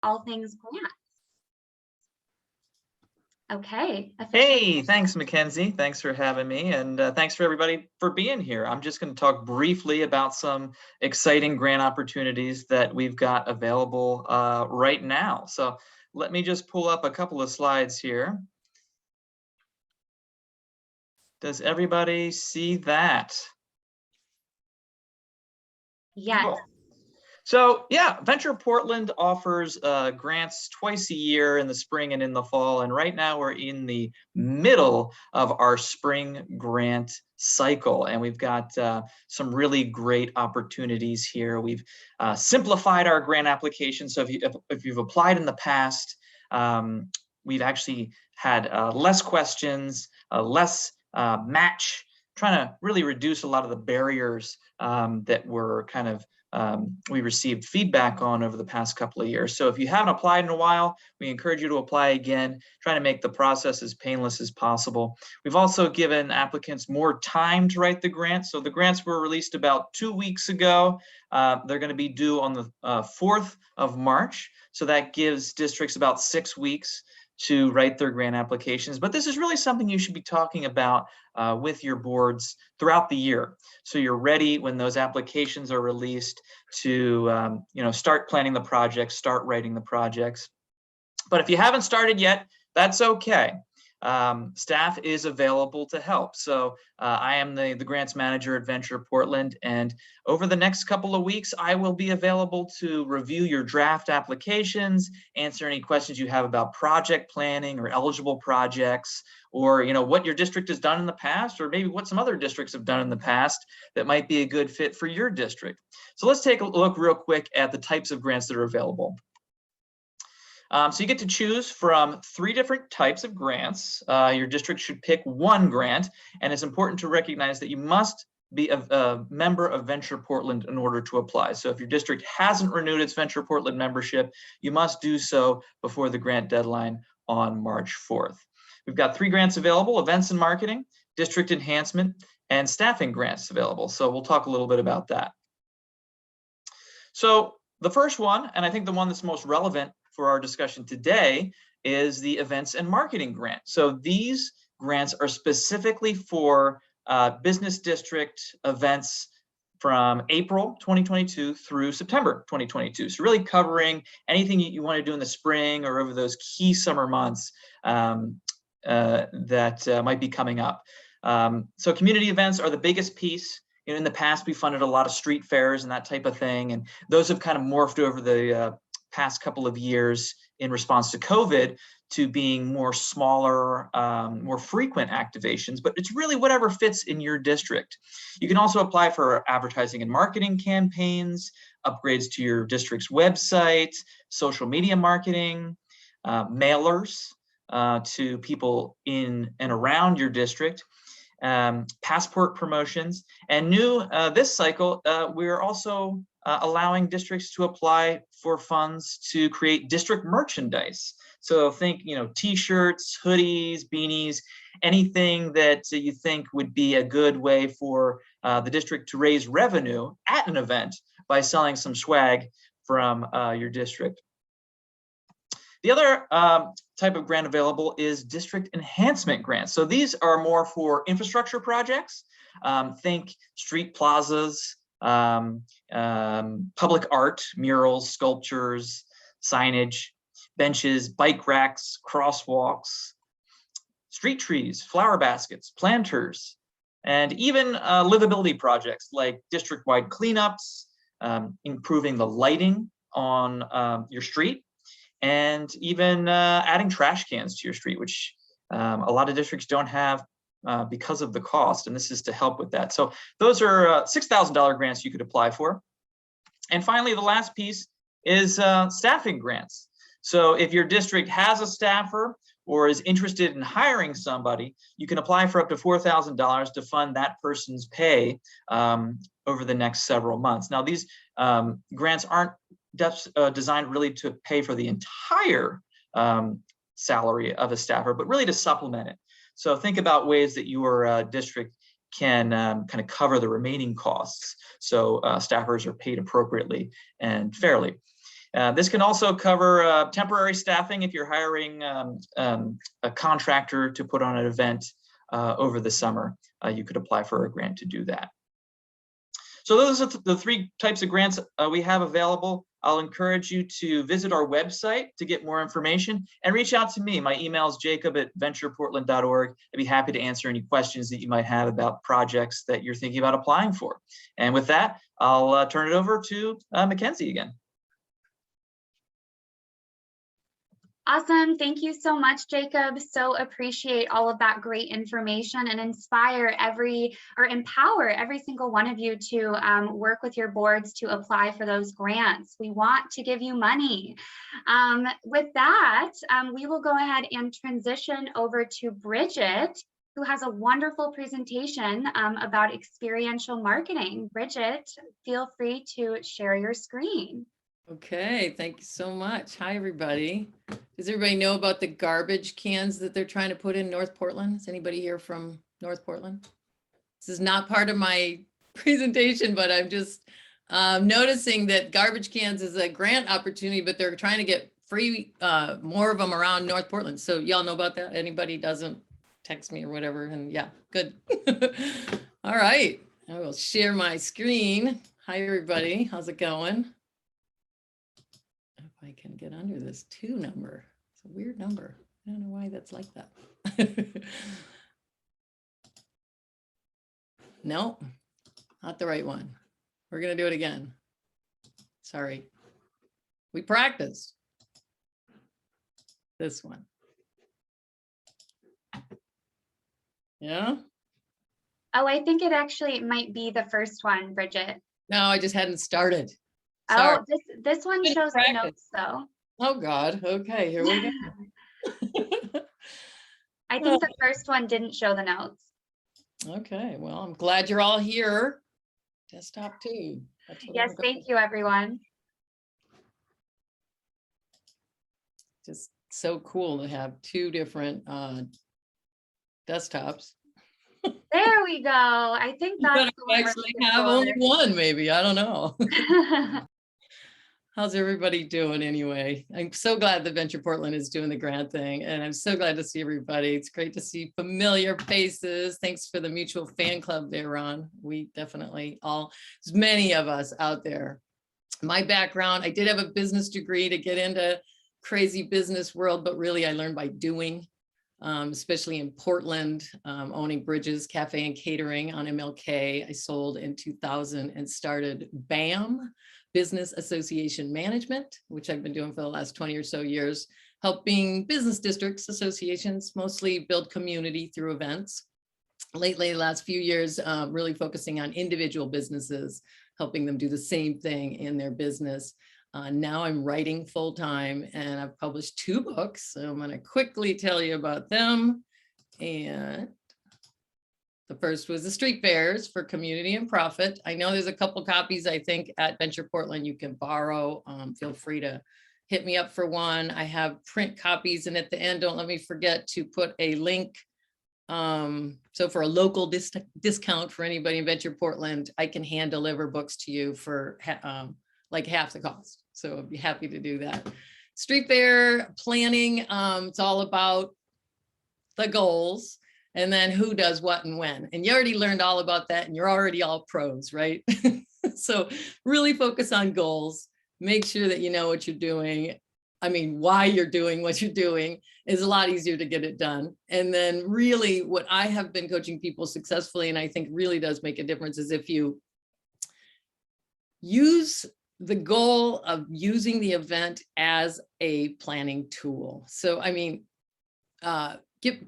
all things grants. Okay. Hey, thanks, Mackenzie. Thanks for having me, and thanks for everybody for being here. I'm just going to talk briefly about some exciting grant opportunities that we've got available right now. So let me just pull up a couple of slides here. Does everybody see that? Yes. Cool. So yeah, Venture Portland offers grants twice a year in the spring and in the fall. And right now we're in the middle of our spring grant cycle. And we've got some really great opportunities here. We've simplified our grant application. So if you've applied in the past, we've actually had less questions, less match, trying to really reduce a lot of the barriers that were kind of we received feedback on over the past couple of years. So if you haven't applied in a while, we encourage you to apply again, trying to make the process as painless as possible. We've also given applicants more time to write the grant. So the grants were released about 2 weeks ago. They're going to be due on the 4th of March. So that gives districts about 6 weeks to write their grant applications. But this is really something you should be talking about with your boards throughout the year. So you're ready when those applications are released to start planning the projects, start writing the projects. But if you haven't started yet, that's okay. Staff is available to help. So I am the grants manager at Venture Portland, and over the next couple of weeks, I will be available to review your draft applications, answer any questions you have about project planning or eligible projects, or what your district has done in the past, or maybe what some other districts have done in the past that might be a good fit for your district. So let's take a look real quick at the types of grants that are available. So you get to choose from 3 different types of grants. Your district should pick one grant, and it's important to recognize that you must be a member of Venture Portland in order to apply. So if your district hasn't renewed its Venture Portland membership, you must do so before the grant deadline on March 4th. We've got 3 grants available: events and marketing, district enhancement, and staffing grants available. So we'll talk a little bit about that. So the first one, and I think the one that's most relevant for our discussion today, is the events and marketing grant. So these grants are specifically for business district events from April 2022 through September 2022. So really covering anything you want to do in the spring or over those key summer months that might be coming up. So community events are the biggest piece. In the past, we funded a lot of street fairs and that type of thing, and those have kind of morphed over the past couple of years in response to COVID to being more smaller, more frequent activations, but it's really whatever fits in your district. You can also apply for advertising and marketing campaigns, upgrades to your district's website, social media marketing, mailers to people in and around your district, passport promotions, and new this cycle, we're also allowing districts to apply for funds to create district merchandise. So think, t-shirts, hoodies, beanies, anything that you think would be a good way for the district to raise revenue at an event by selling some swag from your district. The other type of grant available is district enhancement grants. So these are more for infrastructure projects. Think street plazas, public art, murals, sculptures, signage, benches, bike racks, crosswalks, street trees, flower baskets, planters, and even livability projects like district-wide cleanups, improving the lighting on your street, and even adding trash cans to your street, which a lot of districts don't have because of the cost, and this is to help with that. So those are $6,000 grants you could apply for. And finally, the last piece is staffing grants. So if your district has a staffer or is interested in hiring somebody, you can apply for up to $4,000 to fund that person's pay over the next several months. Now, these grants aren't designed really to pay for the entire salary of a staffer, but really to supplement it. So think about ways that your district can kind of cover the remaining costs, so staffers are paid appropriately and fairly. This can also cover temporary staffing if you're hiring a contractor to put on an event over the summer. You could apply for a grant to do that. So those are the three types of grants we have available. I'll encourage you to visit our website to get more information and reach out to me. My email is jacob@ventureportland.org. I'd be happy to answer any questions that you might have about projects that you're thinking about applying for. And with that, I'll turn it over to Mackenzie again. Awesome. Thank you so much, Jacob. So appreciate all of that great information and empower every single one of you to work with your boards to apply for those grants. We want to give you money. With that, we will go ahead and transition over to Bridget, who has a wonderful presentation about experiential marketing. Bridget, feel free to share your screen. Okay, thank you so much. Hi, everybody. Does everybody know about the garbage cans that they're trying to put in North Portland? Is anybody here from North Portland? This is not part of my presentation, but I'm just noticing that garbage cans is a grant opportunity, but they're trying to get free, more of them around North Portland. So y'all know about that? Anybody doesn't, text me or whatever. And yeah, good. All right, I will share my screen. Hi, everybody. How's it going? If I can get under this 2 number. It's a weird number. I don't know why that's like that. No, not the right one. We're going to do it again. Sorry. We practiced. This one. Yeah. Oh, I think it actually might be the first one, Bridget. No, I just hadn't started. Sorry. Oh, this one Good shows practice. the notes though. Oh God. Okay, here we go. I think the first one didn't show the notes. Okay, well, I'm glad you're all here. Desktop too. Yes, thank you, everyone. Just so cool to have 2 different desktops. There we go. I think that's the one actually have only one, maybe. I don't know. for. How's everybody doing anyway? I'm so glad that Venture Portland is doing the grant thing, and I'm so glad to see everybody. It's great to see familiar faces. Thanks for the mutual fan club there, Ron. We definitely there's many of us out there. My background, I did have a business degree to get into crazy business world, but really I learned by doing, especially in Portland, owning Bridges Cafe and Catering on MLK. I sold in 2000 and started BAM, Business Association Management, which I've been doing for the last 20 or so years, helping business districts, associations, mostly build community through events. Lately, the last few years, really focusing on individual businesses, helping them do the same thing in their business. Now I'm writing full time and I've published 2 books. So I'm going to quickly tell you about them. And the first was the street fairs for community and profit. I know there's a couple copies, I think, at Venture Portland you can borrow. Feel free to hit me up for one. I have print copies, and at the end, don't let me forget to put a link. So for a local discount for anybody in Venture Portland, I can hand deliver books to you for like half the cost. So I'd be happy to do that. Street fair planning, it's all about the goals. And then who does what and when. And you already learned all about that and you're already all pros, right? So really focus on goals. Make sure that you know what you're doing. I mean, why you're doing what you're doing is a lot easier to get it done. And then really what I have been coaching people successfully, and I think really does make a difference, is if you use the goal of using the event as a planning tool. So, I mean,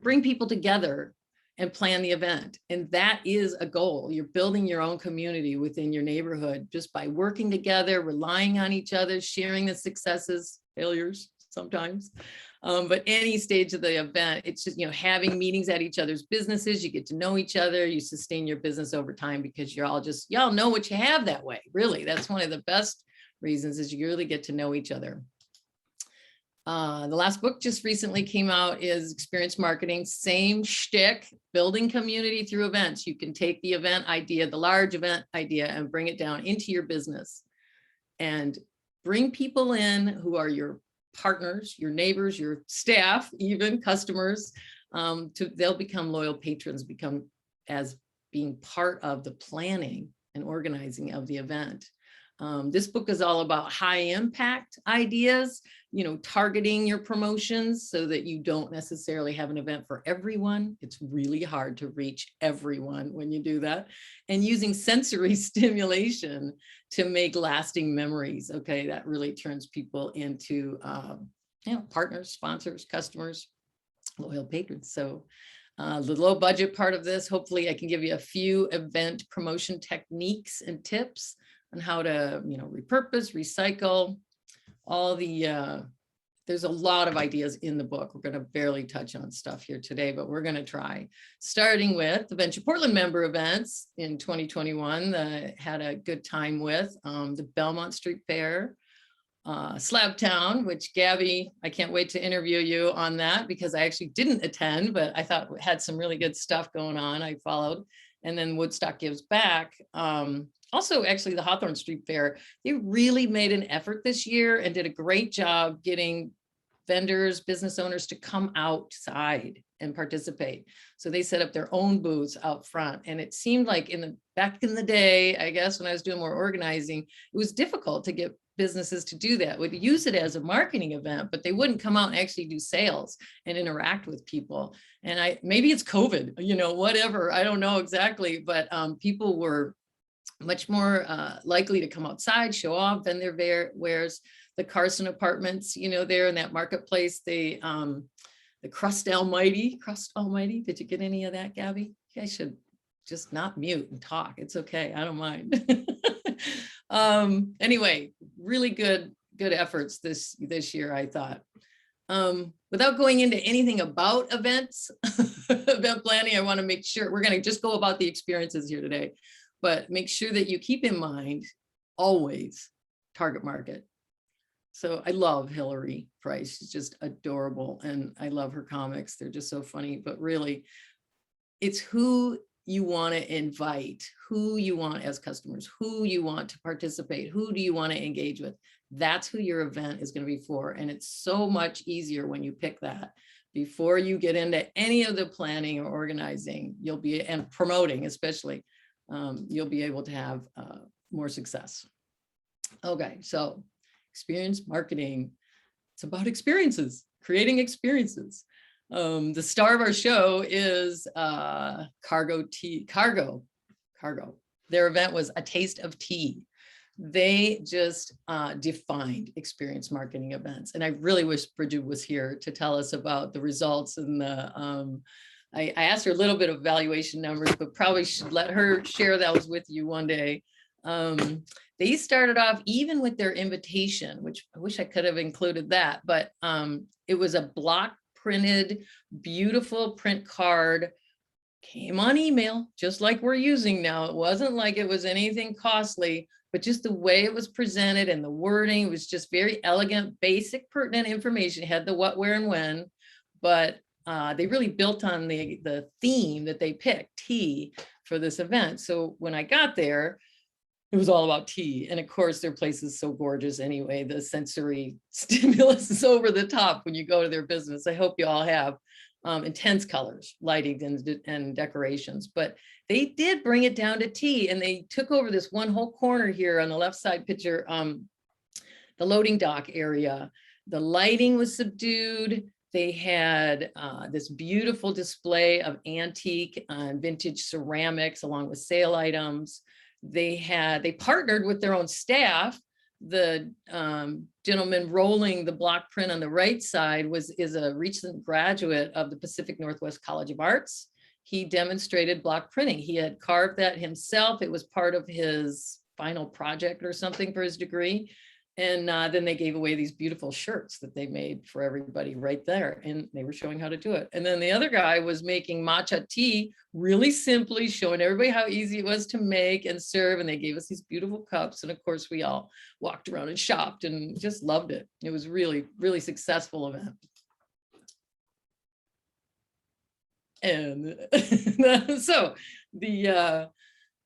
bring people together and plan the event. And that is a goal. You're building your own community within your neighborhood just by working together, relying on each other, sharing the successes, failures sometimes. But any stage of the event, it's just, having meetings at each other's businesses. You get to know each other. You sustain your business over time because y'all know what you have that way. Really, that's one of the best reasons, is you really get to know each other. The last book just recently came out is Experience Marketing, same shtick, building community through events. You can take the event idea, the large event idea, and bring it down into your business. And bring people in who are your partners, your neighbors, your staff, even customers. They'll become loyal patrons, become as being part of the planning and organizing of the event. This book is all about high impact ideas, targeting your promotions so that you don't necessarily have an event for everyone. It's really hard to reach everyone when you do that. And using sensory stimulation to make lasting memories. Okay, that really turns people into partners, sponsors, customers, loyal patrons. So the low budget part of this, hopefully I can give you a few event promotion techniques and tips on how to, repurpose, recycle, all the, there's a lot of ideas in the book. We're going to barely touch on stuff here today, but we're going to try. Starting with the Venture Portland member events in 2021, had a good time with the Belmont Street Fair, Slabtown, which Gabby, I can't wait to interview you on that because I actually didn't attend, but I thought it had some really good stuff going on. I followed. And then Woodstock Gives Back. Also, actually, the Hawthorne Street Fair, they really made an effort this year and did a great job getting vendors, business owners to come outside and participate. So they set up their own booths out front. And it seemed like back in the day, I guess, when I was doing more organizing, it was difficult to get businesses to do that. Would use it as a marketing event, but they wouldn't come out and actually do sales and interact with people. And maybe it's COVID, whatever, I don't know exactly, but people were much more likely to come outside, show off, vend their wares. The Carson Apartments, there in that marketplace, the Crust Almighty, did you get any of that, Gabby? You guys should just not mute and talk. It's okay, I don't mind. Anyway, really good efforts this year, I thought. Without going into anything about events, event planning, I want to make sure we're going to just go about the experiences here today, but make sure that you keep in mind always target market. So I love Hillary Price. She's just adorable. And I love her comics. They're just so funny, but really it's who you want to invite, who you want as customers, who you want to participate, who do you want to engage with. That's who your event is going to be for. And it's so much easier when you pick that before you get into any of the planning or organizing, and promoting especially, you'll be able to have more success. Okay, so experience marketing. It's about experiences, creating experiences. The star of our show is Cargo. Their event was A Taste of Tea. They just defined experience marketing events. And I really wish Bridget was here to tell us about the results and I asked her a little bit of valuation numbers, but probably should let her share those with you one day. They started off even with their invitation, which I wish I could have included that, but it was a block printed, beautiful print card, came on email, just like we're using now. It wasn't like it was anything costly, but just the way it was presented and the wording was just very elegant, basic, pertinent information. It had the what, where, and when, but they really built on the theme that they picked, tea, for this event. So when I got there, it was all about tea. And of course, their place is so gorgeous anyway. The sensory stimulus is over the top when you go to their business. I hope you all have intense colors, lighting and decorations, but they did bring it down to tea, and they took over this one whole corner here on the left side picture, the loading dock area. The lighting was subdued. They had this beautiful display of antique and vintage ceramics along with sale items. They partnered with their own staff. The gentleman rolling the block print on the right side is a recent graduate of the Pacific Northwest College of Arts. He demonstrated block printing. He had carved that himself. It was part of his final project or something for his degree. And then they gave away these beautiful shirts that they made for everybody right there. And they were showing how to do it. And then the other guy was making matcha tea really simply, showing everybody how easy it was to make and serve. And they gave us these beautiful cups. And of course, we all walked around and shopped and just loved it. It was really, really successful event. And so the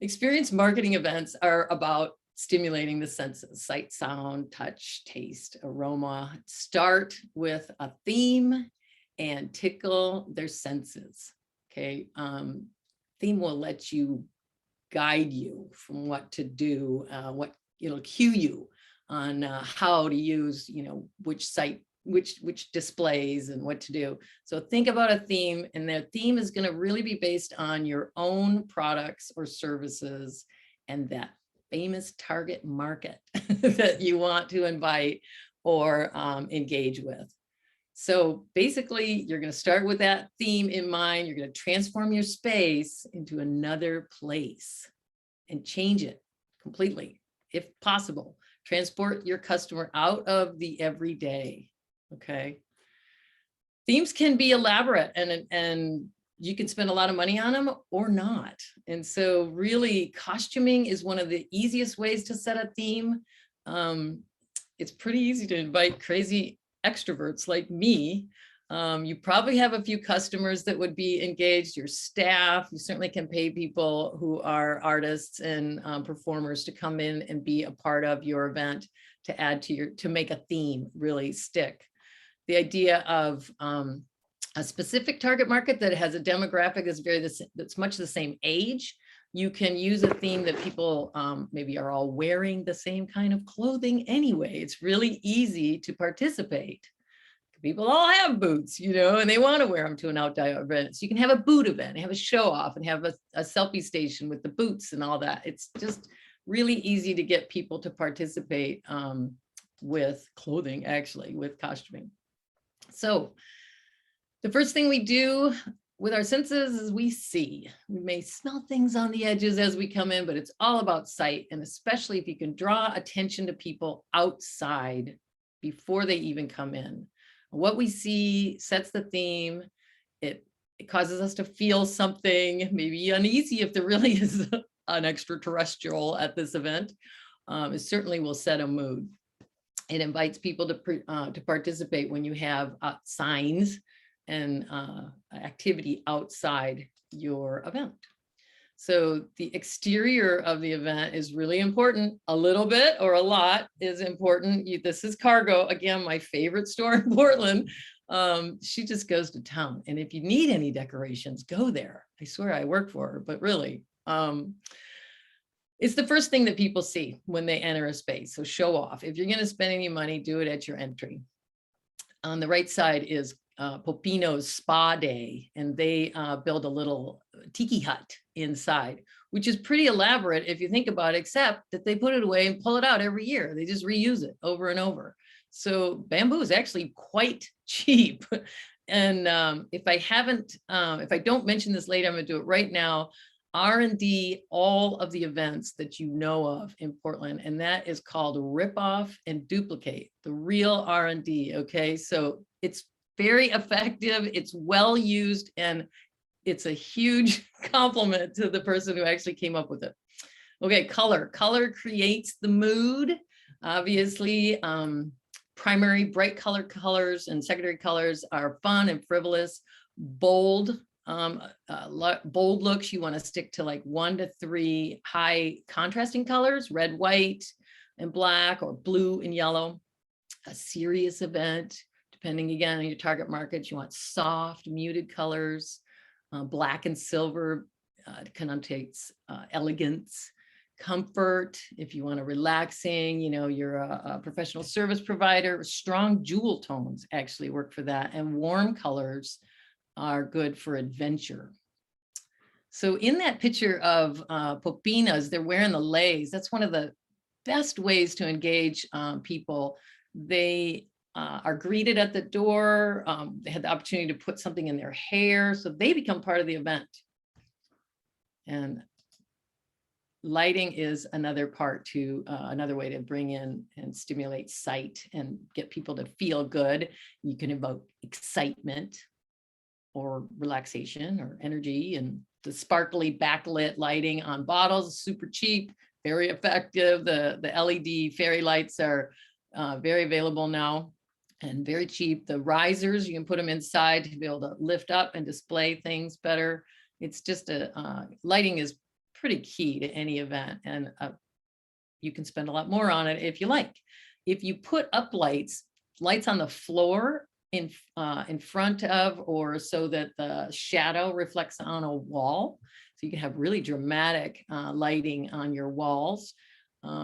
experience marketing events are about stimulating the senses, sight, sound, touch, taste, aroma. Start with a theme and tickle their senses. Okay. Theme will let you guide you from what to do, what it'll cue you on how to use, which site, which displays and what to do. So think about a theme, and their theme is going to really be based on your own products or services and that famous target market that you want to invite or engage with. So basically, you're going to start with that theme in mind. You're going to transform your space into another place and change it completely, if possible. Transport your customer out of the everyday. Okay. Themes can be elaborate and you can spend a lot of money on them or not. And so really costuming is one of the easiest ways to set a theme. It's pretty easy to invite crazy extroverts like me. You probably have a few customers that would be engaged, your staff. You certainly can pay people who are artists and performers to come in and be a part of your event, to add to make a theme really stick. The idea of a specific target market that has a demographic that's much the same age. You can use a theme that people maybe are all wearing the same kind of clothing anyway. It's really easy to participate. People all have boots, and they want to wear them to an outdoor event. So you can have a boot event, have a show off, and have a selfie station with the boots and all that. It's just really easy to get people to participate with clothing, actually, with costuming. So the first thing we do with our senses is we see. We may smell things on the edges as we come in, but it's all about sight. And especially if you can draw attention to people outside before they even come in. What we see sets the theme. It causes us to feel something, maybe uneasy if there really is an extraterrestrial at this event. It certainly will set a mood. It invites people to participate when you have signs and activity outside your event. So the exterior of the event is really important. A little bit or a lot is important. This is Cargo, again, my favorite store in Portland. She just goes to town. And if you need any decorations, go there. I swear I work for her, but really, it's the first thing that people see when they enter a space. So show off. If you're going to spend any money, do it at your entry. On the right side is Popino's Spa Day, and they build a little tiki hut inside, which is pretty elaborate if you think about it, except that they put it away and pull it out every year. They just reuse it over and over. So bamboo is actually quite cheap. And if I don't mention this later, I'm going to do it right now. R&D all of the events that you know of in Portland, and that is called rip off and duplicate, the real R&D. Okay, so it's very effective, it's well used, and it's a huge compliment to the person who actually came up with it. Okay, color creates the mood. Obviously, primary bright colors and secondary colors are fun and frivolous. Bold looks, you want to stick to like 1 to 3 high contrasting colors, red, white, and black, or blue and yellow. A serious event, depending again on your target market, you want soft, muted colors. Black and silver connotates elegance. Comfort, if you want a relaxing, you're a professional service provider, strong jewel tones actually work for that, and warm colors are good for adventure. So in that picture of Popina's, they're wearing the leis. That's one of the best ways to engage people. They are greeted at the door. They had the opportunity to put something in their hair, so they become part of the event. And lighting is another part to another way to bring in and stimulate sight and get people to feel good. You can evoke excitement or relaxation or energy, and the sparkly backlit lighting on bottles, super cheap, very effective. The LED fairy lights are very available now and very cheap. The risers, you can put them inside to be able to lift up and display things better. It's just lighting is pretty key to any event, and you can spend a lot more on it if you like. If you put up lights on the floor in front of, or so that the shadow reflects on a wall, so you can have really dramatic lighting on your walls.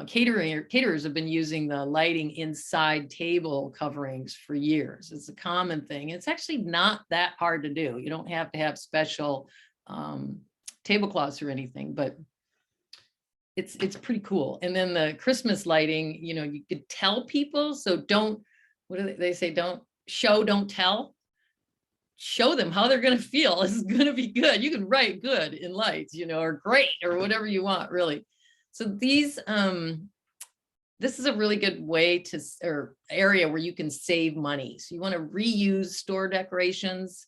Caterers have been using the lighting inside table coverings for years. It's a common thing. It's actually not that hard to do. You don't have to have special tablecloths or anything, but it's pretty cool. And then the Christmas lighting, you know, you could tell people. So don't, what do they say? Don't show, don't tell. Show them how they're going to feel. It's going to be good. You can write good in lights, you know, or great, or whatever you want, really. So these, this is a really good way to, or area where you can save money. So you want to reuse store decorations.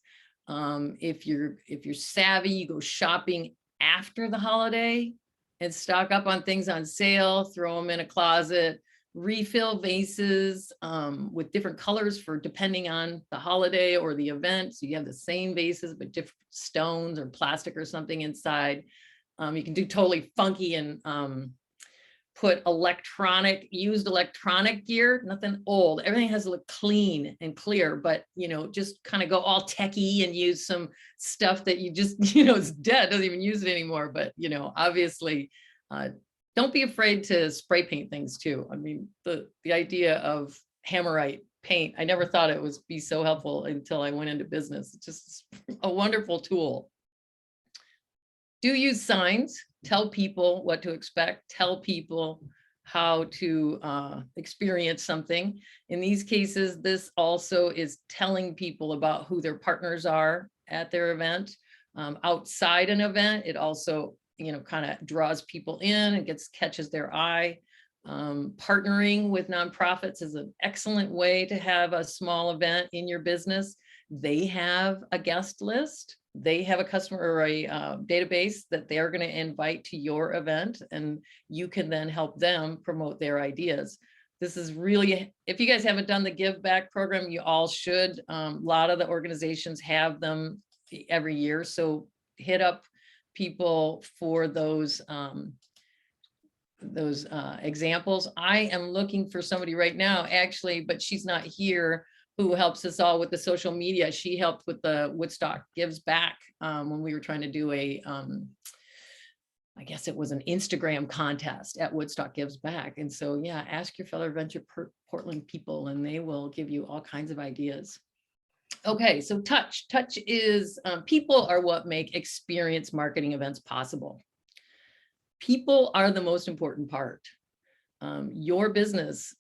If you're savvy, you go shopping after the holiday and stock up on things on sale, throw them in a closet, refill vases with different colors for depending on the holiday or the event. So you have the same vases, but different stones or plastic or something inside. You can do totally funky and put used electronic gear, nothing old. Everything has to look clean and clear, but, you know, just kind of go all techie and use some stuff that you just, you know, it's dead, doesn't even use it anymore. But, you know, obviously, don't be afraid to spray paint things too. I mean, the idea of Hammerite paint, I never thought it would be so helpful until I went into business. It's just a wonderful tool. Do use signs, tell people what to expect, tell people how to experience something. In these cases, this also is telling people about who their partners are at their event. Outside an event, it also, you know, kind of draws people in and catches their eye. Partnering with nonprofits is an excellent way to have a small event in your business. They have a guest list. They have a customer or a database that they're going to invite to your event, and you can then help them promote their ideas. This is really, if you guys haven't done the Give Back program, you all should. A lot of the organizations have them every year. So hit up people for those examples. I am looking for somebody right now, actually, but she's not here, who helps us all with the social media. She helped with the Woodstock Gives Back when we were trying to do a, I guess it was an Instagram contest at Woodstock Gives Back. And so, yeah, ask your fellow Venture Portland people and they will give you all kinds of ideas. Okay, so touch is, people are what make experience marketing events possible. People are the most important part. Your business,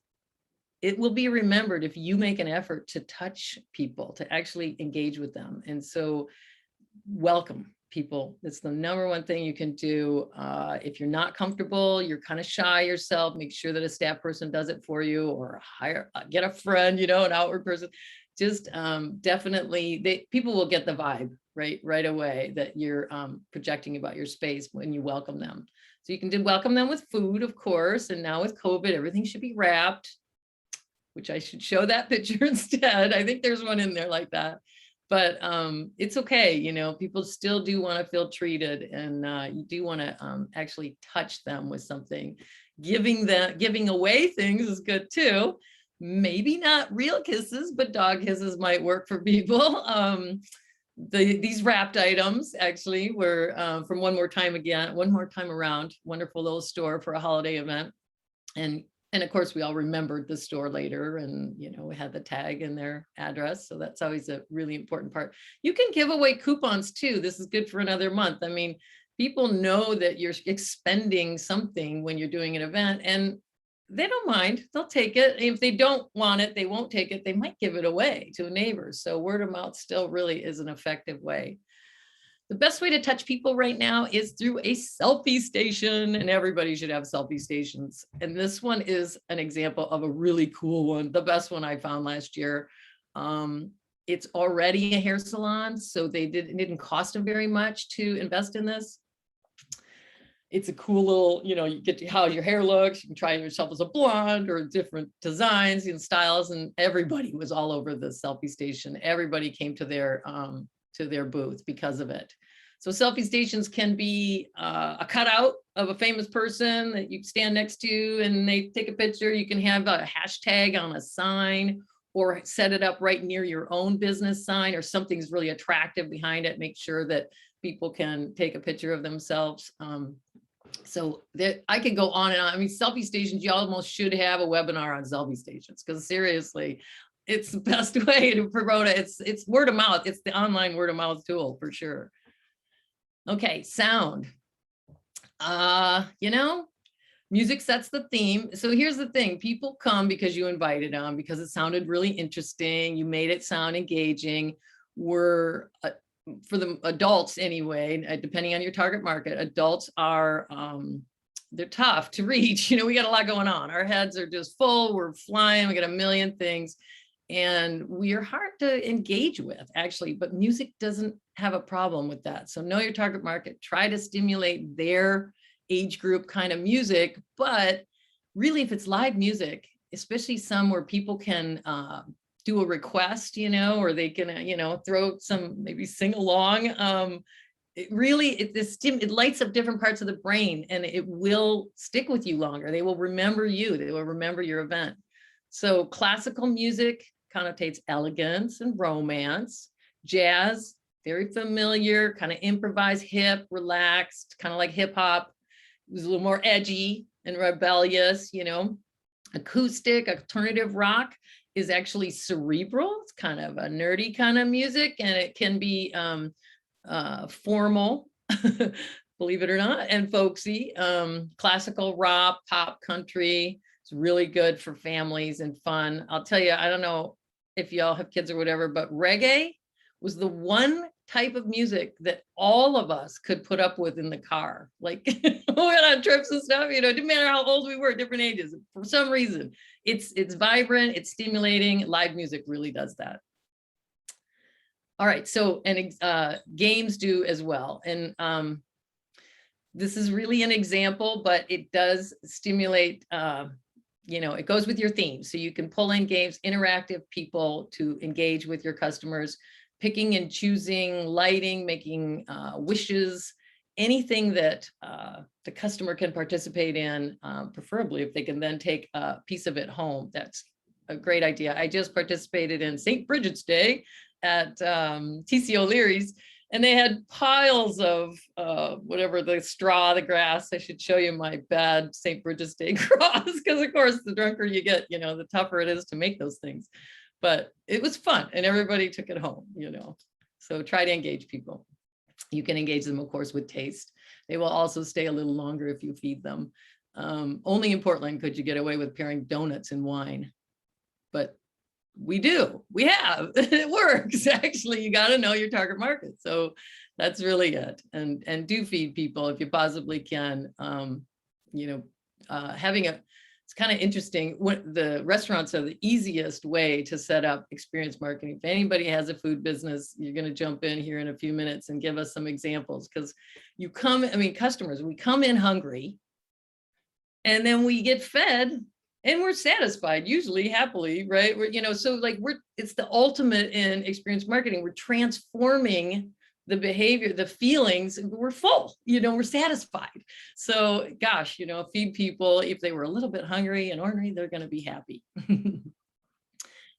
it will be remembered if you make an effort to touch people, to actually engage with them. And so welcome people. It's the number one thing you can do. If you're not comfortable, you're kind of shy yourself, make sure that a staff person does it for you, or get a friend, you know, an outward person. Just definitely, people will get the vibe right away that you're projecting about your space when you welcome them. So you can welcome them with food, of course. And now with COVID, everything should be wrapped, which I should show that picture instead. I think there's one in there like that. But it's okay, you know, people still do want to feel treated, and you do want to actually touch them with something. Giving away things is good too. Maybe not real kisses, but dog kisses might work for people. These wrapped items actually were from One More Time Around, wonderful little store for a holiday event. And of course, we all remembered the store later, and, you know, we had the tag and their address. So that's always a really important part. You can give away coupons too. This is good for another month. I mean, people know that you're expending something when you're doing an event, and they don't mind. They'll take it. If they don't want it, they won't take it. They might give it away to a neighbor. So word of mouth still really is an effective way. The best way to touch people right now is through a selfie station, and everybody should have selfie stations. And this one is an example of a really cool one, the best one I found last year. It's already a hair salon, so it didn't cost them very much to invest in this. It's a cool little, you know, you get to how your hair looks. You can try yourself as a blonde or different designs and styles. And everybody was all over the selfie station. Everybody came to their booth because of it. So selfie stations can be a cutout of a famous person that you stand next to and they take a picture. You can have a hashtag on a sign or set it up right near your own business sign, or something's really attractive behind it. Make sure that people can take a picture of themselves. So that I could go on and on. I mean, selfie stations, you almost should have a webinar on selfie stations, because seriously, it's the best way to promote it. It's word of mouth. It's the online word of mouth tool for sure. Okay, sound. You know, music sets the theme. So here's the thing. People come because you invited them, because it sounded really interesting. You made it sound engaging. We're, for the adults anyway, depending on your target market, adults are, they're tough to reach. You know, we got a lot going on. Our heads are just full. We're flying. We got a million things. And we are hard to engage with, actually, but music doesn't have a problem with that. So know your target market, try to stimulate their age group kind of music. But really, if it's live music, especially some where people can do a request, you know, or they can, you know, throw some, maybe sing along. It really, it lights up different parts of the brain, and it will stick with you longer. They will remember you. They will remember your event. So classical music connotates elegance and romance. Jazz, very familiar, kind of improvised, hip, relaxed, kind of like hip hop. It was a little more edgy and rebellious, you know. Acoustic, alternative rock is actually cerebral. It's kind of a nerdy kind of music, and it can be formal, believe it or not, and folksy. Classical rock, pop, country. It's really good for families and fun. I'll tell you, I don't know if y'all have kids or whatever, but reggae was the one type of music that all of us could put up with in the car. Like, we went on trips and stuff, you know, it didn't matter how old we were, different ages. For some reason, it's vibrant, it's stimulating. Live music really does that. All right, so, and games do as well. And this is really an example, but it does stimulate, you know, it goes with your theme. So you can pull in games, interactive people to engage with your customers, picking and choosing, lighting, making wishes, anything that the customer can participate in, preferably if they can then take a piece of it home. That's a great idea. I just participated in St. Bridget's Day at TC O'Leary's, and they had piles of whatever, the straw, the grass. I should show you my bad St. Bridget's Day cross, because of course, the drunker you get, you know, the tougher it is to make those things. But it was fun, and everybody took it home, you know. So try to engage people. You can engage them, of course, with taste. They will also stay a little longer if you feed them. Only in Portland could you get away with pairing donuts and wine, but we have, it works. Actually, you got to know your target market. So that's really it. And do feed people if you possibly can. You know, it's kind of interesting. What the restaurants are the easiest way to set up experience marketing. If anybody has a food business, you're going to jump in here in a few minutes and give us some examples, because you come, I mean, customers, we come in hungry, and then we get fed, and we're satisfied, usually happily, right? We're, you know, so like it's the ultimate in experience marketing. We're transforming the behavior, the feelings. We're full, you know, we're satisfied. So gosh, you know, feed people. If they were a little bit hungry and ornery, they're going to be happy.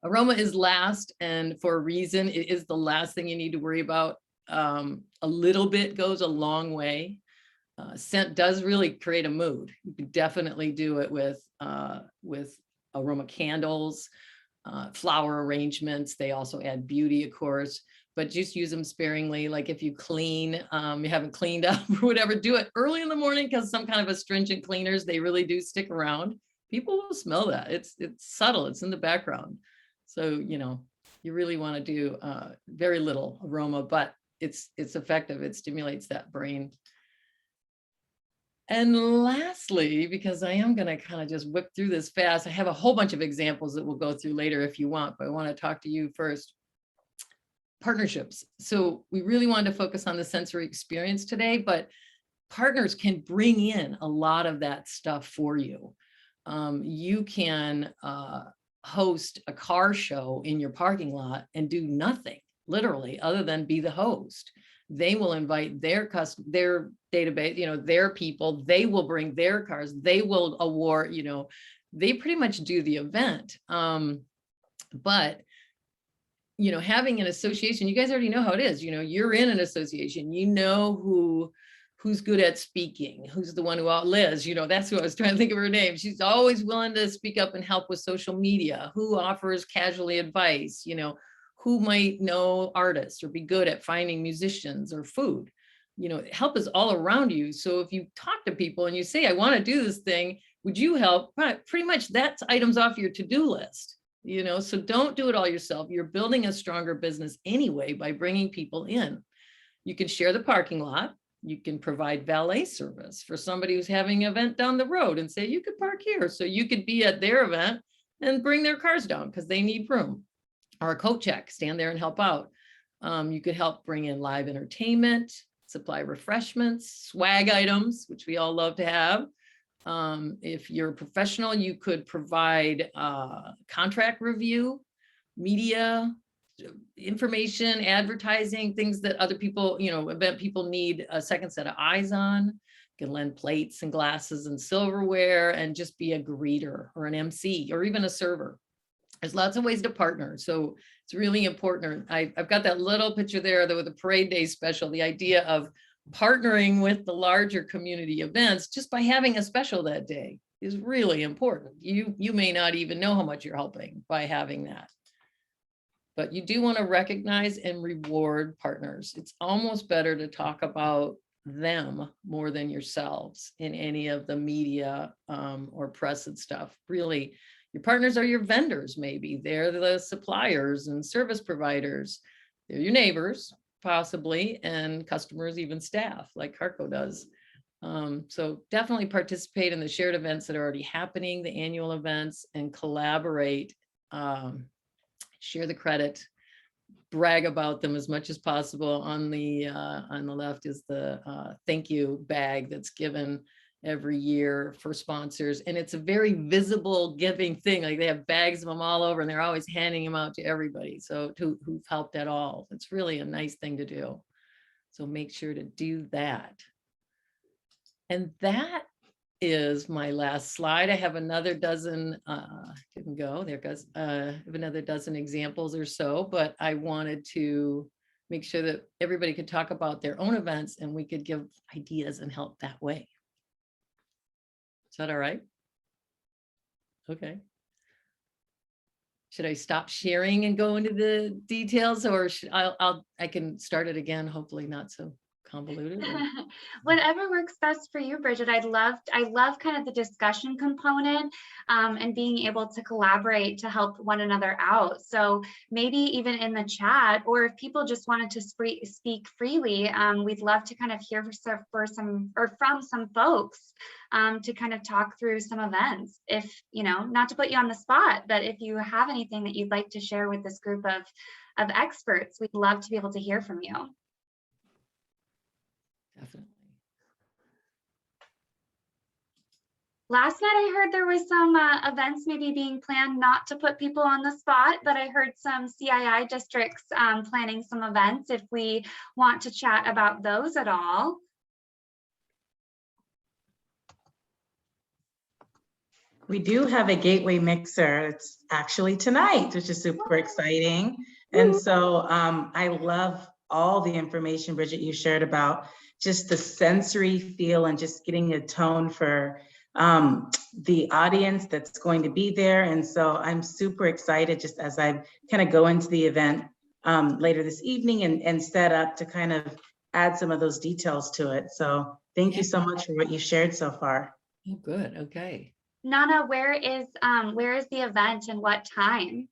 Aroma is last, and for a reason. It is the last thing you need to worry about. A little bit goes a long way. Scent does really create a mood. You can definitely do it with aroma candles, flower arrangements. They also add beauty, of course, but just use them sparingly. Like if you clean, you haven't cleaned up or whatever, do it early in the morning, because some kind of astringent cleaners, they really do stick around. People will smell that. It's subtle. It's in the background. So, you know, you really want to do very little aroma, but it's effective. It stimulates that brain. And lastly, because I am going to kind of just whip through this fast, I have a whole bunch of examples that we'll go through later if you want, but I want to talk to you first. Partnerships. So we really wanted to focus on the sensory experience today, but partners can bring in a lot of that stuff for you. You can host a car show in your parking lot and do nothing, literally, other than be the host. They will invite their database, their people, they will bring their cars, they will award, they pretty much do the event. But having an association, you guys already know how it is. You're in an association, who's good at speaking, who's the one who Liz, that's who I was trying to think of her name. She's always willing to speak up and help with social media, who offers casually advice, who might know artists or be good at finding musicians or food. Help is all around you. So if you talk to people and you say, I want to do this thing, would you help? Pretty much that's items off your to-do list. So don't do it all yourself. You're building a stronger business anyway by bringing people in. You can share the parking lot. You can provide valet service for somebody who's having an event down the road and say, you could park here. So you could be at their event and bring their cars down because they need room. Or a coat check, stand there and help out. You could help bring in live entertainment, supply refreshments, swag items, which we all love to have. If you're a professional, you could provide contract review, media, information, advertising, things that other people, event people need a second set of eyes on. You can lend plates and glasses and silverware and just be a greeter or an MC or even a server. There's lots of ways to partner. So it's really important. I've got that little picture there with the parade day special, the idea of partnering with the larger community events just by having a special that day is really important. You may not even know how much you're helping by having that. But you do want to recognize and reward partners. It's almost better to talk about them more than yourselves in any of the media or press and stuff. Really, your partners are your vendors, maybe. They're the suppliers and service providers. They're your neighbors, possibly, and customers, even staff, like Carco does. So definitely participate in the shared events that are already happening, the annual events, and collaborate. Share the credit, brag about them as much as possible. On the left is the thank you bag that's given every year for sponsors. And it's a very visible giving thing. Like they have bags of them all over and they're always handing them out to everybody. So who've helped at all. It's really a nice thing to do. So make sure to do that. And that is my last slide. I have another dozen, didn't go, there goes, I have another dozen examples or so, but I wanted to make sure that everybody could talk about their own events and we could give ideas and help that way. Is that all right? Okay. Should I stop sharing and go into the details, or I can start it again, hopefully not so convoluted? Whatever works best for you, Bridget. I love kind of the discussion component and being able to collaborate to help one another out. So maybe even in the chat, or if people just wanted to speak freely, we'd love to kind of hear from some folks to kind of talk through some events. If, not to put you on the spot, but if you have anything that you'd like to share with this group of experts, we'd love to be able to hear from you. Definitely. Last night I heard there was some events maybe being planned, not to put people on the spot, but I heard some CII districts planning some events if we want to chat about those at all. We do have a gateway mixer. It's actually tonight, which is super exciting. And so I love all the information, Bridget, you shared about just the sensory feel and just getting a tone for the audience that's going to be there. And so I'm super excited just as I kind of go into the event later this evening and set up to kind of add some of those details to it. So thank you so much for what you shared so far. Oh, good. Okay. Nana, where is the event and what time?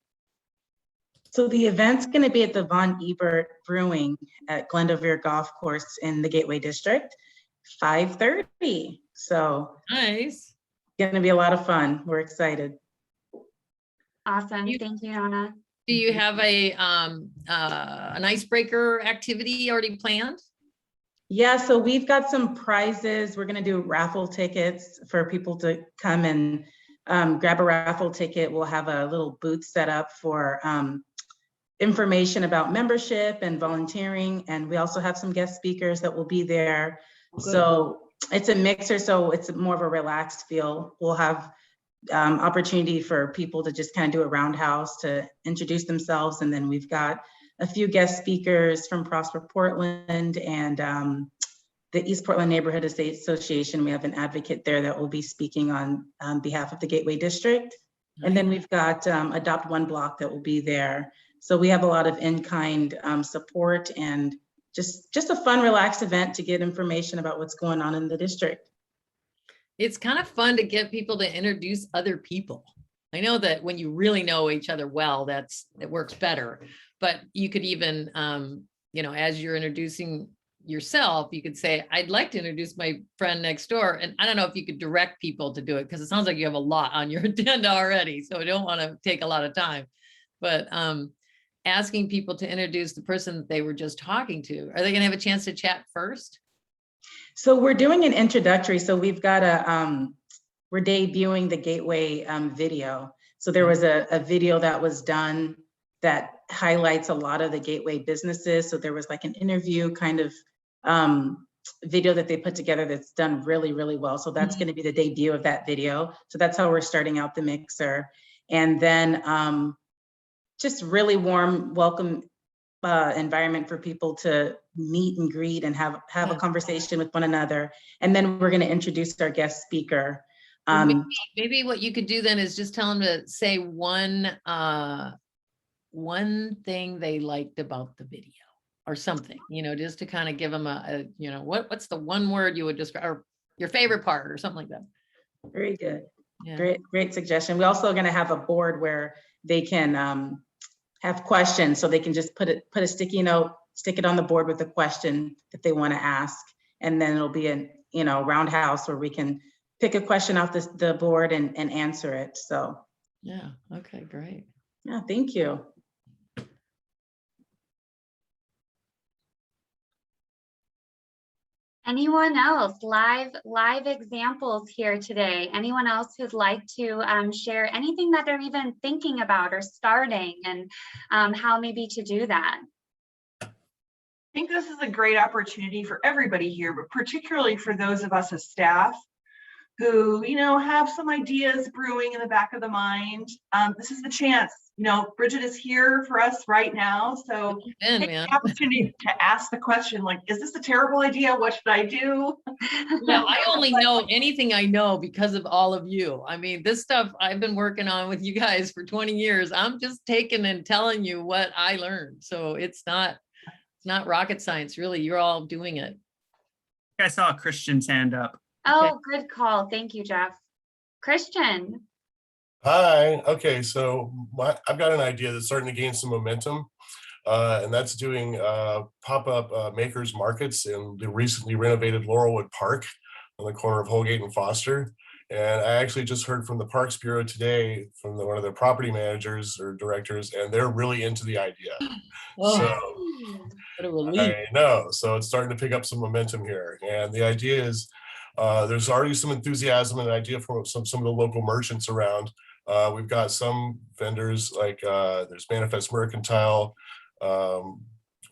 So the event's going to be at the Von Ebert Brewing at Glendover Golf Course in the Gateway District, 5:30. So nice. Going to be a lot of fun. We're excited. Awesome. Thank you, Nana. Do you have an icebreaker activity already planned? Yeah, so we've got some prizes. We're going to do raffle tickets for people to come and grab a raffle ticket. We'll have a little booth set up for information about membership and volunteering. And we also have some guest speakers that will be there. So it's a mixer, so it's more of a relaxed feel. We'll have opportunity for people to just kind of do a roundhouse to introduce themselves. And then we've got a few guest speakers from Prosper Portland and the East Portland Neighborhood Estate Association. We have an advocate there that will be speaking on behalf of the Gateway District. And then we've got Adopt One Block that will be there. So we have a lot of in-kind support and just a fun, relaxed event to get information about what's going on in the district. It's kind of fun to get people to introduce other people. I know that when you really know each other well, it works better. But you could even, you know, as you're introducing yourself, you could say, I'd like to introduce my friend next door. And I don't know if you could direct people to do it, because it sounds like you have a lot on your agenda already. So I don't want to take a lot of time. But asking people to introduce the person that they were just talking to, are they going to have a chance to chat first? So we're doing an introductory. So we've got we're debuting the Gateway video. So there was a video that was done that highlights a lot of the Gateway businesses. So there was like an interview kind of video that they put together that's done really, really well. So that's going to be the debut of that video. So that's how we're starting out the mixer. And then just really warm, welcome environment for people to meet and greet and have a conversation with one another. And then we're going to introduce our guest speaker. Maybe what you could do then is just tell them to say one thing they liked about the video or something, you know, just to kind of give them a you know, what's the one word you would describe, or your favorite part or something like that. Very good. Yeah. Great suggestion. We're also going to have a board where they can have questions, so they can just put a sticky note, stick it on the board with a question that they want to ask, and then it'll be a roundhouse where we can pick a question off the board and answer it. So yeah, okay, great. Yeah, thank you. Anyone else? Live examples here today. Anyone else who'd like to share anything that they're even thinking about or starting, and how maybe to do that? I think this is a great opportunity for everybody here, but particularly for those of us as staff who, have some ideas brewing in the back of the mind. This is the chance. Bridget is here for us right now. So take the opportunity to ask the question, like, is this a terrible idea? What should I do? Well, I only know anything I know because of all of you. I mean, this stuff I've been working on with you guys for 20 years. I'm just taking and telling you what I learned. So it's not rocket science, really. You're all doing it. I saw Christian's hand up. Oh, good call. Thank you, Jeff. Christian. Hi. Okay, so I've got an idea that's starting to gain some momentum, and that's doing pop-up makers markets in the recently renovated Laurelwood Park on the corner of Holgate and Foster. And I actually just heard from the Parks Bureau today from one of their property managers or directors, and they're really into the idea. Oh, So what a relief. I know. So it's starting to pick up some momentum here. And the idea is there's already some enthusiasm and idea from some of the local merchants around. We've got some vendors like there's Manifest Mercantile,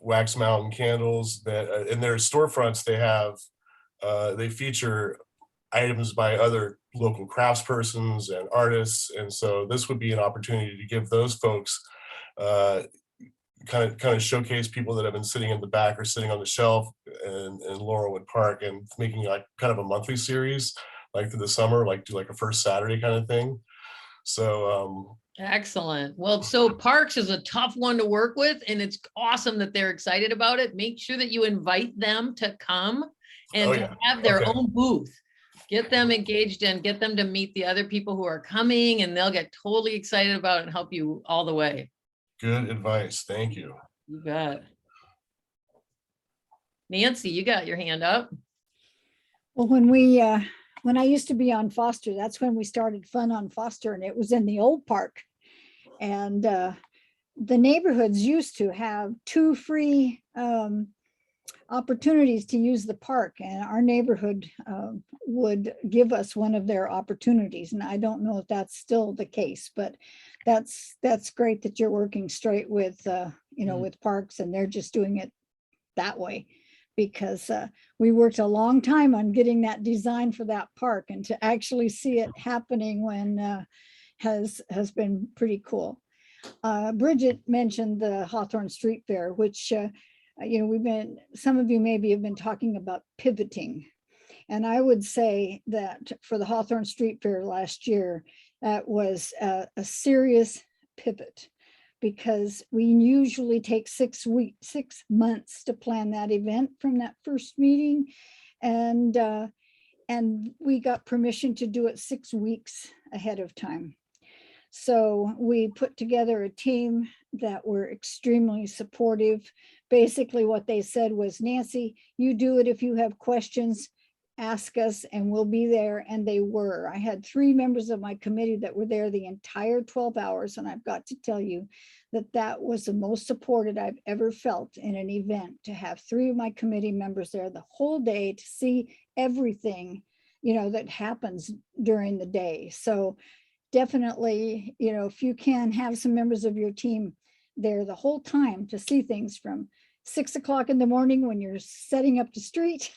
Wax Mountain Candles, that in their storefronts they feature items by other local craftspersons and artists. And so this would be an opportunity to give those folks kind of showcase people that have been sitting in the back or sitting on the shelf in Laurelwood Park, and making like kind of a monthly series, like through the summer, like do like a first Saturday kind of thing. So excellent. Well, so Parks is a tough one to work with, and it's awesome that they're excited about it. Make sure that you invite them to come and to have their own booth. Get them engaged and get them to meet the other people who are coming, and they'll get totally excited about it and help you all the way. Good advice. Thank you. You bet. Nancy, you got your hand up. Well, when I used to be on Foster, that's when we started Fun on Foster, and it was in the old park. And the neighborhoods used to have 2 free opportunities to use the park, and our neighborhood would give us one of their opportunities. And I don't know if that's still the case, but that's great that you're working straight with, with parks, and they're just doing it that way, because we worked a long time on getting that design for that park, and to actually see it happening when has been pretty cool. Bridget mentioned the Hawthorne Street Fair, which some of you maybe have been talking about pivoting. And I would say that for the Hawthorne Street Fair last year, that was a serious pivot, because we usually take 6 months to plan that event from that first meeting. And we got permission to do it 6 weeks ahead of time. So we put together a team that were extremely supportive. Basically what they said was, Nancy, you do it. If you have questions, ask us and we'll be there. And they were. I had 3 members of my committee that were there the entire 12 hours. And I've got to tell you that was the most supported I've ever felt in an event, to have 3 of my committee members there the whole day to see everything, that happens during the day. So definitely, if you can have some members of your team there the whole time to see things from 6 o'clock in the morning when you're setting up the street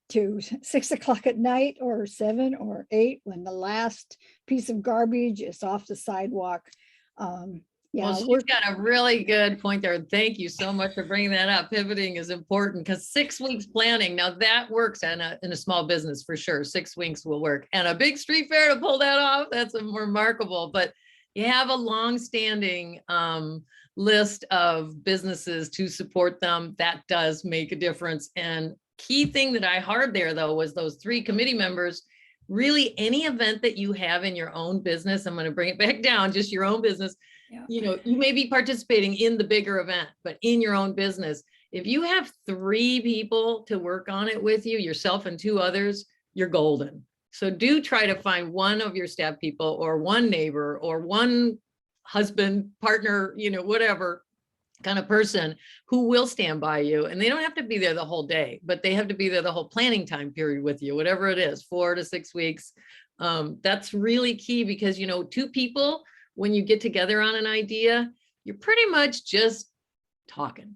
to 6 o'clock at night, or 7 or 8 when the last piece of garbage is off the sidewalk. Well, she's got a really good point there. Thank you so much for bringing that up. Pivoting is important, because 6 weeks planning, now that works in a small business for sure. 6 weeks will work, and a big street fair to pull that off, that's remarkable. But you have a long-standing list of businesses to support them. That does make a difference. And key thing that I heard there, though, was those 3 committee members. Really, any event that you have in your own business, I'm going to bring it back down, just your own business. Yeah. You may be participating in the bigger event, but in your own business, if you have 3 people to work on it with you, yourself and 2 others, you're golden. So do try to find one of your staff people, or one neighbor, or one husband, partner, whatever kind of person who will stand by you. And they don't have to be there the whole day, but they have to be there the whole planning time period with you, whatever it is, 4 to 6 weeks. That's really key, because 2 people, when you get together on an idea, you're pretty much just talking.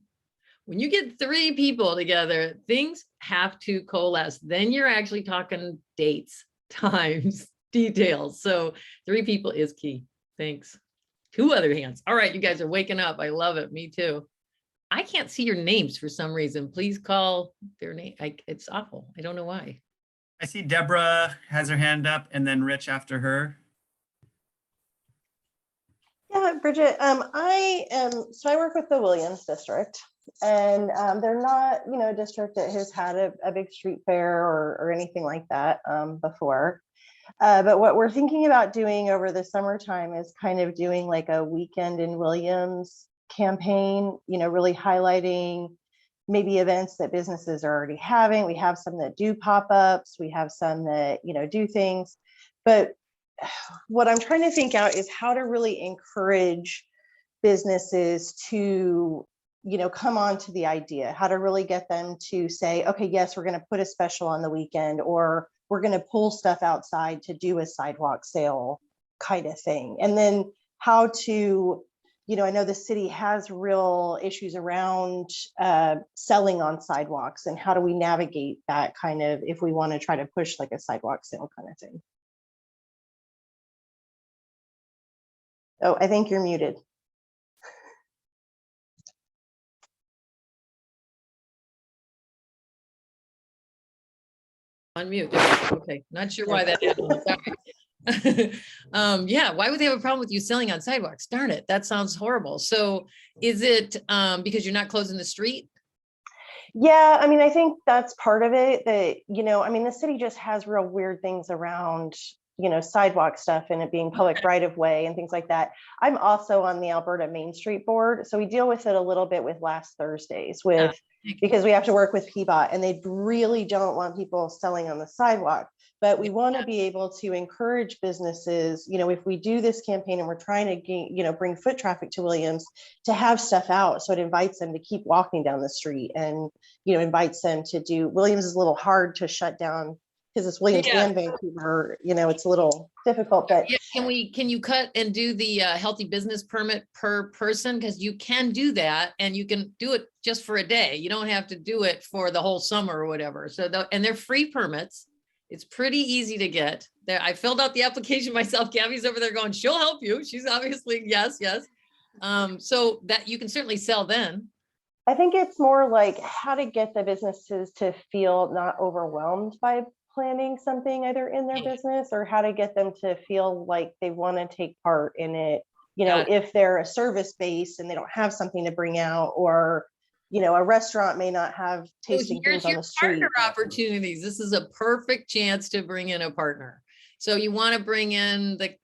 When you get 3 people together, things have to coalesce. Then you're actually talking dates, times, details. So 3 people is key. Thanks. 2 other hands. All right, you guys are waking up. I love it. Me too. I can't see your names for some reason. Please call their name. It's awful. I don't know why. I see Deborah has her hand up, and then Rich after her. Yeah, Bridget, I work with the Williams district, and they're not, a district that has had a big street fair or anything like that before. But what we're thinking about doing over the summertime is kind of doing like a weekend in Williams campaign, really highlighting maybe events that businesses are already having. We have some that do pop-ups, we have some that, do things, but what I'm trying to think out is how to really encourage businesses to, come on to the idea, how to really get them to say, okay, yes, we're going to put a special on the weekend, or we're going to pull stuff outside to do a sidewalk sale kind of thing. And then how to, I know the city has real issues around selling on sidewalks, and how do we navigate that kind of, if we want to try to push like a sidewalk sale kind of thing. Oh, I think you're muted. Unmute. Okay, not sure why that happened. Yeah, why would they have a problem with you selling on sidewalks? Darn it, that sounds horrible. So is it because you're not closing the street? Yeah, I mean, I think that's part of it, that, the city just has real weird things around, sidewalk stuff and it being public right of way and things like that. I'm also on the Alberta Main Street Board, so we deal with it a little bit with last Thursdays because we have to work with PBOT, and they really don't want people selling on the sidewalk. but we want to be able to encourage businesses, you know, if we do this campaign and we're trying to gain, you know, bring foot traffic to Williams, to have stuff out. So it invites them to keep walking down the street, and, you know, invites them to do, Williams is a little hard to shut down because it's Williams and Vancouver, you know, it's a little difficult, but yeah, can you cut and do the healthy business permit per person? Because you can do that, and you can do it just for a day. You don't have to do it for the whole summer or whatever. So and they're free permits. It's pretty easy to get there. I filled out the application myself. Gabby's over there going, she'll help you. She's obviously, yes. So that you can certainly sell then. I think it's more like how to get the businesses to feel not overwhelmed by planning something either in their business, or how to get them to feel like they want to take part in it. You know, if they're a service base and they don't have something to bring out, or, you know, a restaurant may not have tasting things on the street. Partner opportunities. This is a perfect chance to bring in a partner. So you want to bring in the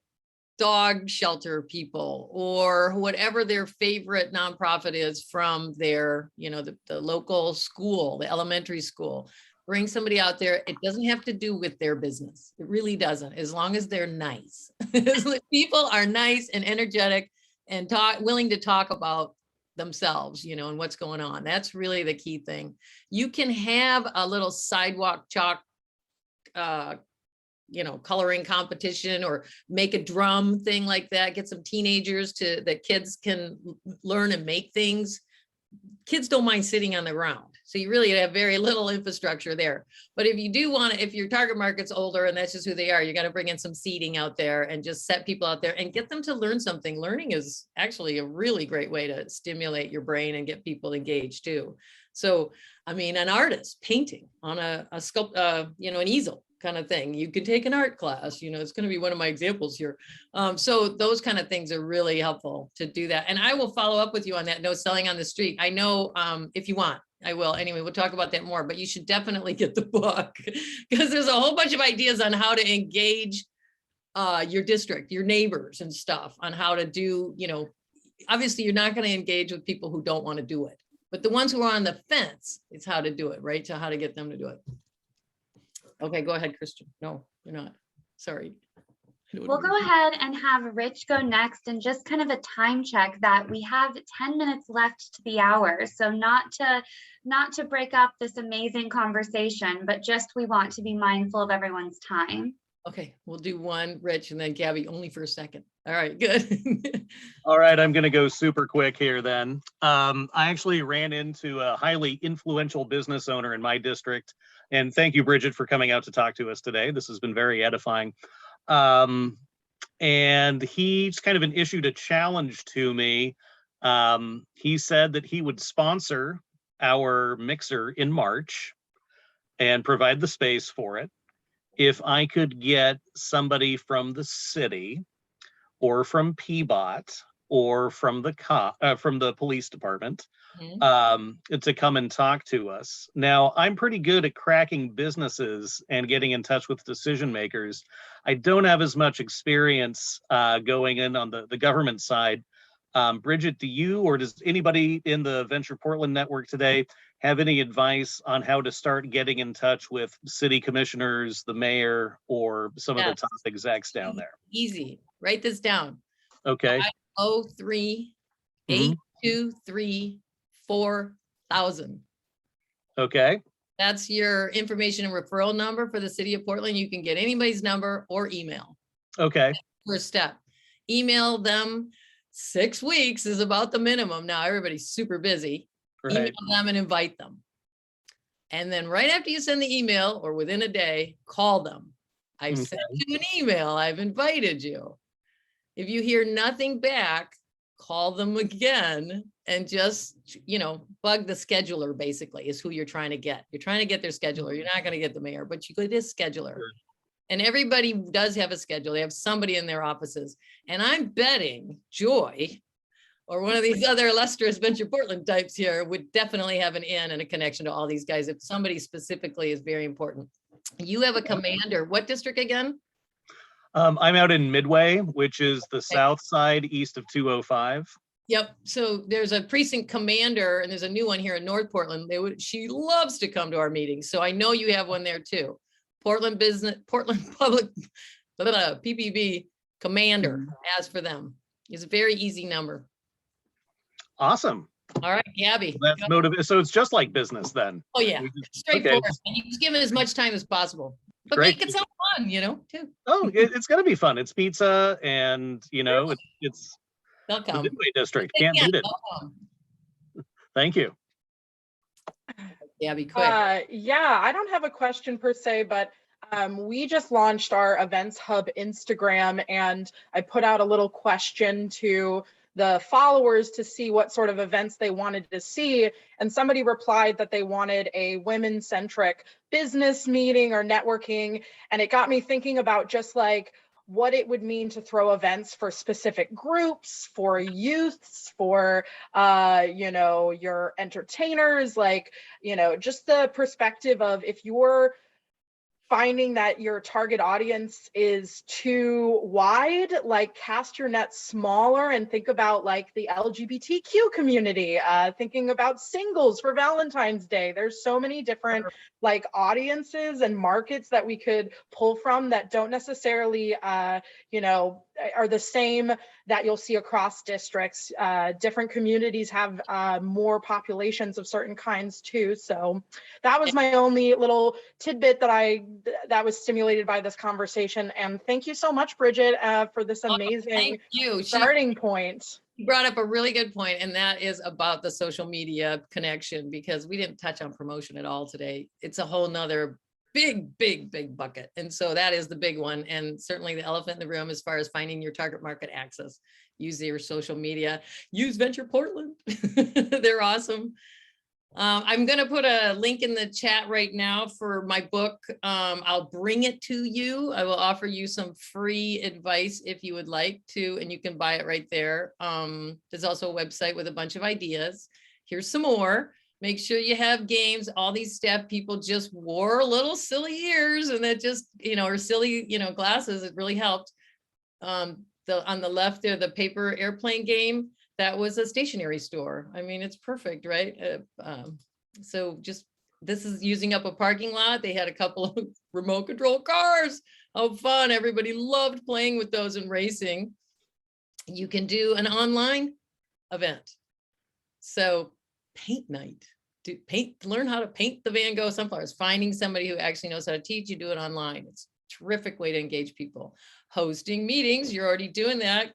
dog shelter people, or whatever their favorite nonprofit is from their, you know, the local school, the elementary school. Bring somebody out there. It doesn't have to do with their business. It really doesn't, as long as they're nice. People are nice and energetic and willing to talk about themselves, you know, and what's going on. That's really the key thing. You can have a little sidewalk chalk, you know, coloring competition, or make a drum thing like that. Get some teenagers that kids can learn and make things. Kids don't mind sitting on the ground. So you really have very little infrastructure there. But if you do want to, if your target market's older and that's just who they are, you got to bring in some seating out there and just set people out there and get them to learn something. Learning is actually a really great way to stimulate your brain and get people engaged too. So, I mean, an artist painting on a sculpt, you know, an easel kind of thing. You can take an art class, you know, it's going to be one of my examples here. So those kind of things are really helpful to do that. And I will follow up with you on that. No selling on the street. I know if you want, I will. Anyway, we'll talk about that more, but you should definitely get the book, because there's a whole bunch of ideas on how to engage your district, your neighbors and stuff, on how to do, you know, obviously you're not going to engage with people who don't want to do it, but the ones who are on the fence, it's how to do it, right? So how to get them to do it. Okay, go ahead, Christian. No, you're not. Sorry. We'll go ahead and have Rich go next, and just kind of a time check that we have 10 minutes left to the hour. So not to break up this amazing conversation, but just we want to be mindful of everyone's time. Okay, we'll do one, Rich, and then Gabby, only for a second. All right, good. All right, I'm going to go super quick here then. I actually ran into a highly influential business owner in my district. And thank you, Bridget, for coming out to talk to us today. This has been very edifying. And he's kind of issued a challenge to me. He said that he would sponsor our mixer in March and provide the space for it if I could get somebody from the city or from PBOT or from the police department to come and talk to us. Now, I'm pretty good at cracking businesses and getting in touch with decision makers. I don't have as much experience going in on the government side. Bridget, do you, or does anybody in the Venture Portland network today have any advice on how to start getting in touch with city commissioners, the mayor, or some of the top execs down there? Easy. Write this down. Okay. 503-823-4000. Okay. That's your information and referral number for the city of Portland. You can get anybody's number or email. Okay. First step. Email them. 6 weeks is about the minimum. Now everybody's super busy. Right. Email them and invite them. And then right after you send the email, or within a day, call them. I've sent you an email. I've invited you. If you hear nothing back, call them again and just, you know, bug the scheduler, basically, is who you're trying to get. You're trying to get their scheduler. You're not going to get the mayor, but you get this scheduler. Sure. And everybody does have a schedule. They have somebody in their offices. And I'm betting Joy, or one of these other illustrious Venture Portland types here, would definitely have an in and a connection to all these guys. If somebody specifically is very important. You have a commander. What district again? I'm out in Midway, which is the south side east of 205. Yep. So there's a precinct commander, and there's a new one here in North Portland. She loves to come to our meetings. So I know you have one there too. Portland Public PPB Commander as for them. It's a very easy number. Awesome. All right, Gabby. That's motivated. So it's just like business then. Oh yeah, straightforward. And you just give it as much time as possible, but Great. make it sound fun, too. Oh, it's gonna be fun. It's pizza, and it's They'll the come. Midway District. If they Can't beat it. they'll come. Thank you. Gabby, quick. Yeah, I don't have a question per se, but we just launched our Events Hub Instagram, and I put out a little question to the followers to see what sort of events they wanted to see. And somebody replied that they wanted a women-centric business meeting or networking. And it got me thinking about just like what it would mean to throw events for specific groups, for youths, for, your entertainers, like, just the perspective of if you're finding that your target audience is too wide, like cast your net smaller and think about like the LGBTQ community, thinking about singles for Valentine's Day. There's so many different like audiences and markets that we could pull from that don't necessarily, are the same that you'll see across districts. Different communities have more populations of certain kinds too. So that was my only little tidbit that was stimulated by this conversation. And thank you so much, Bridget, for this amazing starting point. You brought up a really good point, and that is about the social media connection, because we didn't touch on promotion at all today. It's a whole nother big bucket. And so that is the big one. And certainly the elephant in the room as far as finding your target market access. Use your social media, use Venture Portland. They're awesome. I'm going to put a link in the chat right now for my book. I'll bring it to you. I will offer you some free advice if you would like to, and you can buy it right there. There's also a website with a bunch of ideas. Here's some more. Make sure you have games. All these staff people just wore little silly ears, and that just, or silly, glasses. It really helped. On the left there, the paper airplane game. That was a stationery store. I mean, it's perfect, right? So this is using up a parking lot. They had a couple of remote control cars. How fun. Everybody loved playing with those and racing. You can do an online event. So paint night. Learn how to paint the Van Gogh sunflowers. Finding somebody who actually knows how to teach you, do it online. It's a terrific way to engage people. Hosting meetings, you're already doing that.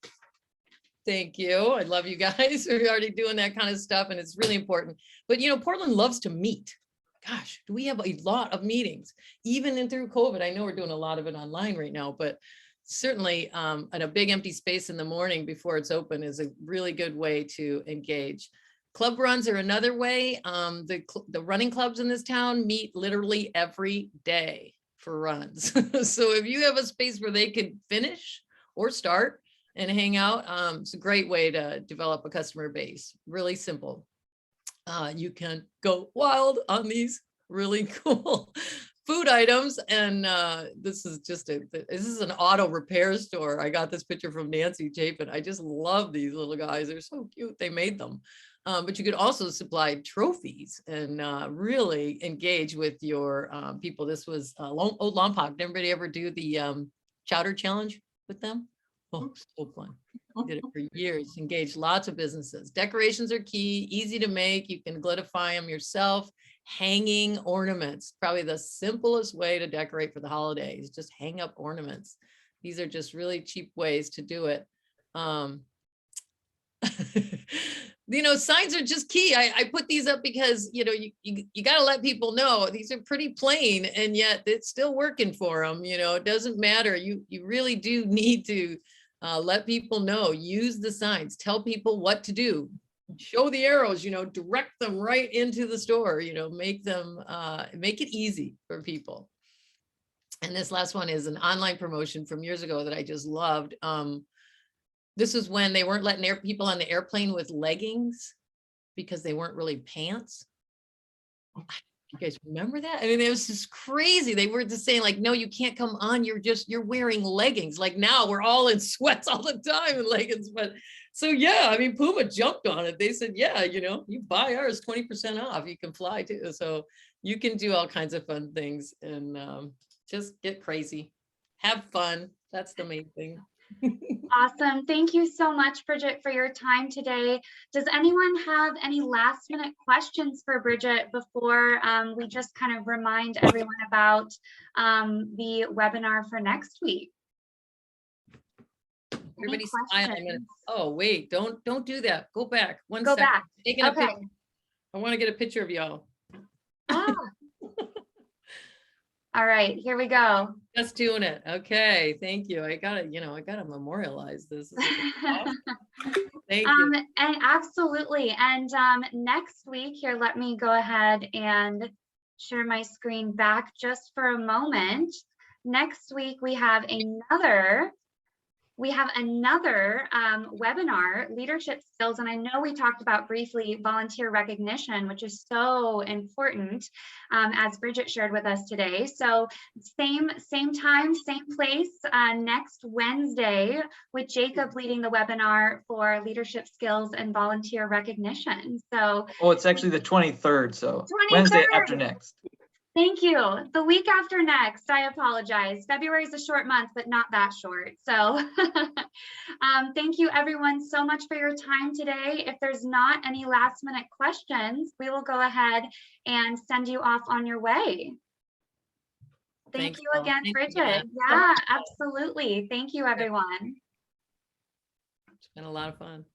Thank you. I love you guys. We're already doing that kind of stuff, and it's really important. But Portland loves to meet. Gosh, do we have a lot of meetings, even in through COVID? I know we're doing a lot of it online right now, but certainly in a big empty space in the morning before it's open is a really good way to engage. Club runs are another way. The running clubs in this town meet literally every day for runs. So if you have a space where they can finish or start and hang out, it's a great way to develop a customer base. Really simple. You can go wild on these really cool food items. And this is an auto repair store. I got this picture from Nancy Chapin. I just love these little guys. They're so cute. They made them. But you could also supply trophies and really engage with your people. This was Old Lompoc. Did everybody ever do the chowder challenge with them? Oh, so fun. Did it for years. Engaged lots of businesses. Decorations are key, easy to make. You can glitify them yourself. Hanging ornaments, probably the simplest way to decorate for the holidays. Just hang up ornaments. These are just really cheap ways to do it. Signs are just key. I put these up because, you got to let people know these are pretty plain, and yet it's still working for them. It doesn't matter. You really do need to let people know, use the signs, tell people what to do, show the arrows, direct them right into the store, make it easy for people. And this last one is an online promotion from years ago that I just loved. This is when they weren't letting people on the airplane with leggings because they weren't really pants. You guys remember that? I mean, it was just crazy. They were just saying like, no, you can't come on. You're wearing leggings. Like now we're all in sweats all the time and leggings. But so, yeah, I mean, Puma jumped on it. They said, yeah, you buy ours 20% off. You can fly too. So you can do all kinds of fun things and just get crazy. Have fun. That's the main thing. Awesome. Thank you so much, Bridget, for your time today. Does anyone have any last minute questions for Bridget before we just kind of remind everyone about the webinar for next week? Everybody's smiling. Oh, wait, don't do that. Go back. Go back. Taking a Okay. picture. I want to get a picture of y'all. Ah. All right, here we go. Just doing it. Okay, thank you. I gotta memorialize this. This is awesome. Thank you. And absolutely. And next week here, let me go ahead and share my screen back just for a moment. Next week, we have another webinar, leadership skills. And I know we talked about briefly volunteer recognition, which is so important, as Bridget shared with us today. So same time, same place, next Wednesday, with Jacob leading the webinar for leadership skills and volunteer recognition. So it's actually the 23rd, so 23rd. Wednesday after next. Thank you. The week after next, I apologize. February is a short month, but not that short. So thank you everyone so much for your time today. If there's not any last minute questions, we will go ahead and send you off on your way. Thank you again, Bridget. Yeah, absolutely. Thank you, everyone. It's been a lot of fun.